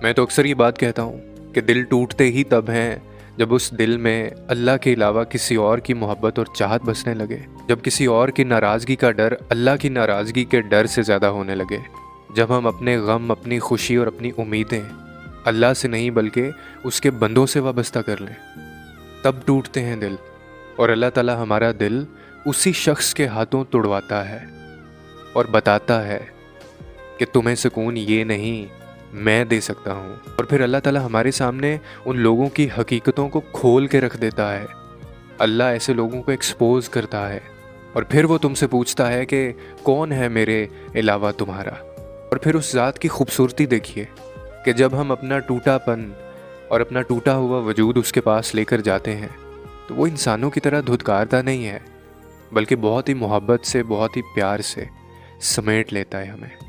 मैं तो अक्सर ये बात कहता हूँ कि दिल टूटते ही तब हैं जब उस दिल में अल्लाह के अलावा किसी और की मोहब्बत और चाहत बसने लगे, जब किसी और की नाराज़गी का डर अल्लाह की नाराज़गी के डर से ज़्यादा होने लगे, जब हम अपने गम, अपनी खुशी और अपनी उम्मीदें अल्लाह से नहीं बल्कि उसके बंदों से वाबस्ता कर लें, तब टूटते हैं दिल। और अल्लाह ताला हमारा दिल उसी शख्स के हाथों तुड़वाता है और बताता है कि तुम्हें सुकून ये नहीं, मैं दे सकता हूँ। और फिर अल्लाह ताला हमारे सामने उन लोगों की हकीकतों को खोल के रख देता है। अल्लाह ऐसे लोगों को एक्सपोज करता है और फिर वो तुमसे पूछता है कि कौन है मेरे अलावा तुम्हारा। और फिर उस ज़ात की खूबसूरती देखिए कि जब हम अपना टूटापन और अपना टूटा हुआ वजूद उसके पास लेकर जाते हैं तो वो इंसानों की तरह धुतकारता नहीं है, बल्कि बहुत ही मोहब्बत से, बहुत ही प्यार से समेट लेता है हमें।